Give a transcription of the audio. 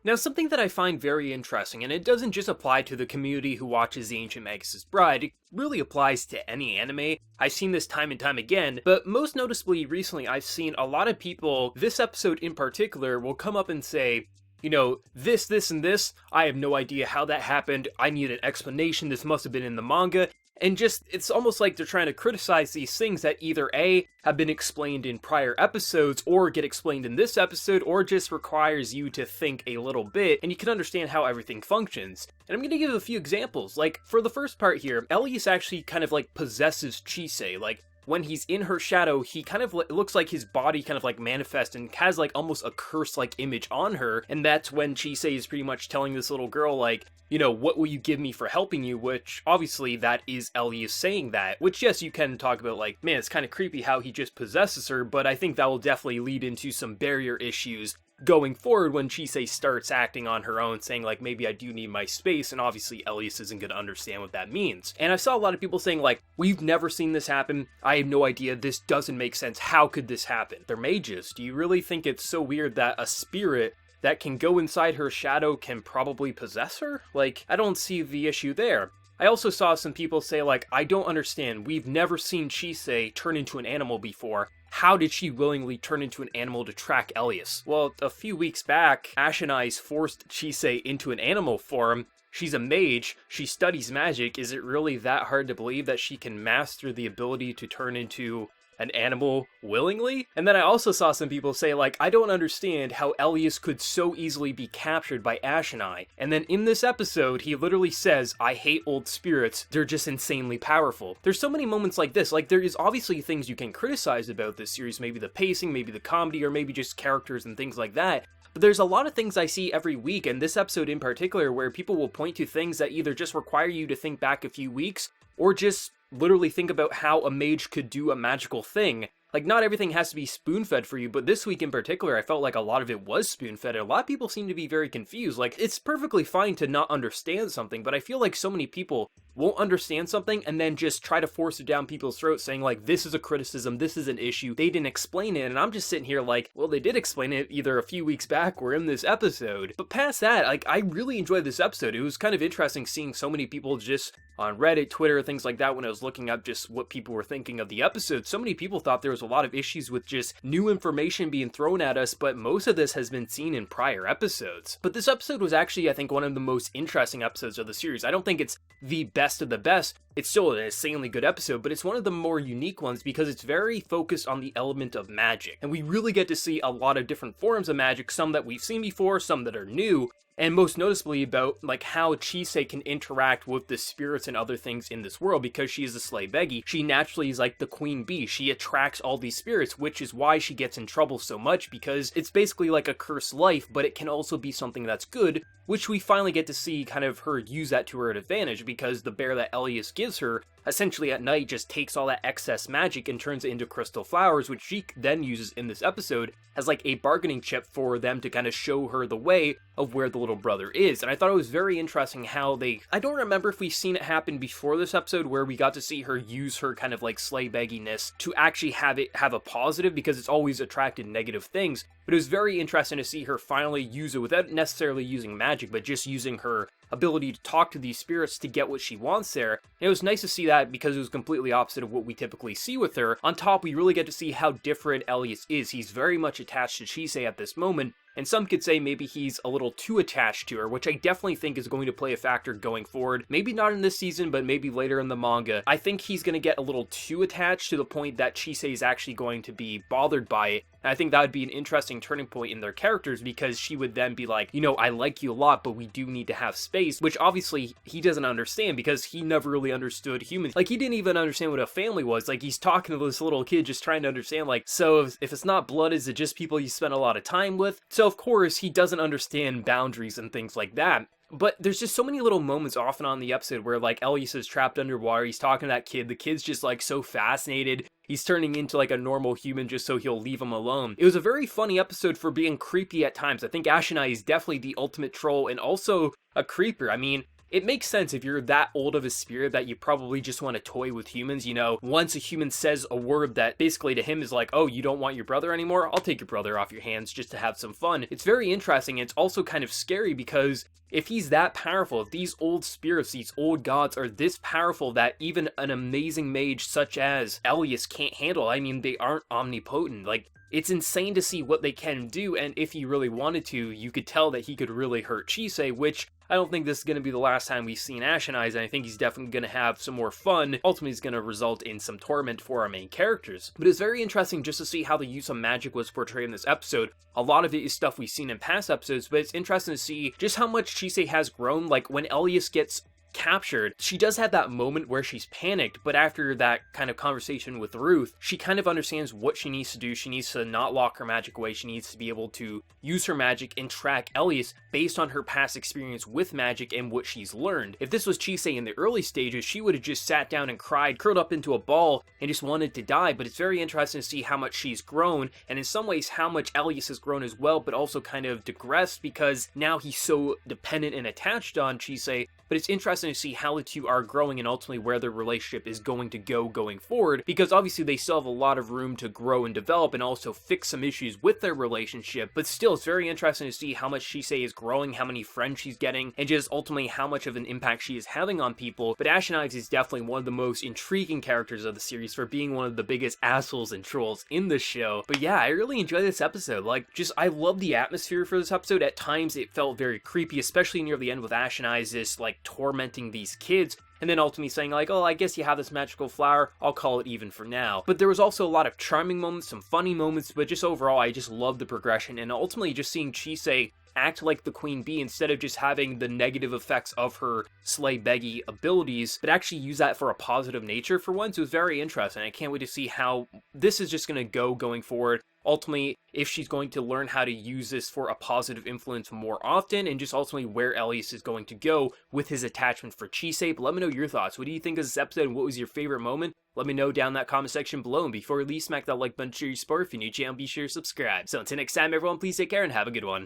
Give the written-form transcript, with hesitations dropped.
Now, something that I find very interesting, and it doesn't just apply to the community who watches The Ancient Magus' Bride, it really applies to any anime. I've seen this time and time again, but most noticeably recently I've seen a lot of people, this episode in particular, will come up and say, you know, this, and this, I have no idea how that happened, I need an explanation, this must have been in the manga. And just, it's almost like they're trying to criticize these things that either A, have been explained in prior episodes, or get explained in this episode, or just requires you to think a little bit, and you can understand how everything functions. And I'm gonna give a few examples. Like, for the first part here, Elias actually kind of like possesses Chisei. Like, when he's in her shadow, he kind of looks like his body kind of like manifests and has like almost a curse-like image on her, and that's when Chisei is pretty much telling this little girl like, you know, what will you give me for helping you, which obviously that is Elias saying that, which yes, you can talk about like, man, it's kind of creepy how he just possesses her, but I think that will definitely lead into some barrier issues going forward when Chisei starts acting on her own, saying like, maybe I do need my space, and obviously Elias isn't going to understand what that means. And I saw a lot of people saying like, we've never seen this happen, I have no idea, this doesn't make sense, how could this happen? They're mages, do you really think it's so weird that a spirit that can go inside her shadow can probably possess her? Like, I don't see the issue there. I also saw some people say like, I don't understand, we've never seen Chisei turn into an animal before. How did she willingly turn into an animal to track Elias? Well, a few weeks back, Ashenai's forced Chisei into an animal form. She's a mage, she studies magic, is it really that hard to believe that she can master the ability to turn into an animal willingly? And then I also saw some people say like, I don't understand how Elias could so easily be captured by Ashenai. And then in this episode, he literally says, I hate old spirits, they're just insanely powerful. There's so many moments like this, like there is obviously things you can criticize about this series, maybe the pacing, maybe the comedy, or maybe just characters and things like that. But there's a lot of things I see every week, and this episode in particular, where people will point to things that either just require you to think back a few weeks, or just literally think about how a mage could do a magical thing. Like, not everything has to be spoon-fed for you, but this week in particular, I felt like a lot of it was spoon-fed, and a lot of people seem to be very confused. Like, it's perfectly fine to not understand something, but I feel like so many people won't understand something and then just try to force it down people's throats saying like, this is a criticism, this is an issue, they didn't explain it, and I'm just sitting here like, well, they did explain it either a few weeks back or in this episode. But past that, like, I really enjoyed this episode. It was kind of interesting seeing so many people just on Reddit, Twitter, things like that when I was looking up just what people were thinking of the episode. So many people thought there was a lot of issues with just new information being thrown at us, but most of this has been seen in prior episodes. But this episode was actually, I think, one of the most interesting episodes of the series. I don't think it's the best of the best. It's still an insanely good episode, but it's one of the more unique ones because it's very focused on the element of magic. And we really get to see a lot of different forms of magic, some that we've seen before, some that are new, and most noticeably about like how Chisei can interact with the spirits and other things in this world. Because she is a slay beggy, she naturally is like the queen bee. She attracts all these spirits, which is why she gets in trouble so much, because it's basically like a cursed life, but it can also be something that's good, which we finally get to see kind of her use that to her advantage, because the bear that Elias gives her essentially at night just takes all that excess magic and turns it into crystal flowers, which she then uses in this episode as like a bargaining chip for them to kind of show her the way of where the little brother is. And I thought it was very interesting how I don't remember if we've seen it happen before this episode where we got to see her use her kind of like slay begginess to actually have it have a positive, because it's always attracted negative things. But it was very interesting to see her finally use it without necessarily using magic, but just using her ability to talk to these spirits to get what she wants there. And it was nice to see that because it was completely opposite of what we typically see with her. On top, we really get to see how different Elias is. He's very much attached to Chisei at this moment, and some could say maybe he's a little too attached to her, which I definitely think is going to play a factor going forward. Maybe not in this season, but maybe later in the manga. I think he's going to get a little too attached to the point that Chisei is actually going to be bothered by it. And I think that would be an interesting turning point in their characters, because she would then be like, you know, I like you a lot, but we do need to have space, which obviously he doesn't understand because he never really understood humans. Like, he didn't even understand what a family was. Like, he's talking to this little kid just trying to understand, like, so if it's not blood, is it just people you spend a lot of time with? So of course he doesn't understand boundaries and things like that. But there's just so many little moments off and on in the episode where like Elias is trapped underwater, he's talking to that kid, the kid's just like so fascinated, he's turning into like a normal human just so he'll leave him alone. It was a very funny episode for being creepy at times. I think Ashenai is definitely the ultimate troll and also a creeper. I mean, it makes sense if you're that old of a spirit that you probably just want to toy with humans. Once a human says a word that basically to him is like, oh, you don't want your brother anymore? I'll take your brother off your hands just to have some fun. It's very interesting. It's also kind of scary because if he's that powerful, if these old spirits, these old gods are this powerful that even an amazing mage such as Elias can't handle, I mean, they aren't omnipotent. Like, it's insane to see what they can do, and if he really wanted to, you could tell that he could really hurt Chisei, which I don't think this is going to be the last time we've seen Ashen Eyes, and I think he's definitely going to have some more fun. Ultimately, it's going to result in some torment for our main characters. But it's very interesting just to see how the use of magic was portrayed in this episode. A lot of it is stuff we've seen in past episodes, but it's interesting to see just how much Chisei has grown. Like, when Elias gets captured, she does have that moment where she's panicked, but after that kind of conversation with Ruth, she kind of understands what she needs to do. She needs to not lock her magic away. She needs to be able to use her magic and track Elias based on her past experience with magic and what she's learned. If this was Chisei in the early stages, she would have just sat down and cried, curled up into a ball, and just wanted to die, but it's very interesting to see how much she's grown, and in some ways how much Elias has grown as well, but also kind of digressed because now he's so dependent and attached on Chisei. But it's interesting to see how the two are growing and ultimately where their relationship is going to go going forward, because obviously they still have a lot of room to grow and develop and also fix some issues with their relationship, but still it's very interesting to see how much Chisei is growing, how many friends she's getting, and just ultimately how much of an impact she is having on people. But Ashen Eyes is definitely one of the most intriguing characters of the series for being one of the biggest assholes and trolls in the show. But yeah, I really enjoyed this episode. Like, just, I love the atmosphere for this episode. At times it felt very creepy, especially near the end with Ashen Eyes, this like tormenting these kids, and then ultimately saying like, oh, I guess you have this magical flower, I'll call it even for now. But there was also a lot of charming moments, some funny moments, but just overall I just loved the progression, and ultimately just seeing Chisei act like the queen bee instead of just having the negative effects of her slay beggy abilities, but actually use that for a positive nature for once. It was very interesting. I can't wait to see how this is just going to go going forward. Ultimately, if she's going to learn how to use this for a positive influence more often, and just ultimately where Elias is going to go with his attachment for Chisei. But let me know your thoughts. What do you think of this episode, and what was your favorite moment? Let me know down in that comment section below, and before we leave, smack that like button to show your support. If you're new to the channel, be sure to subscribe. So until next time, everyone, please take care and have a good one.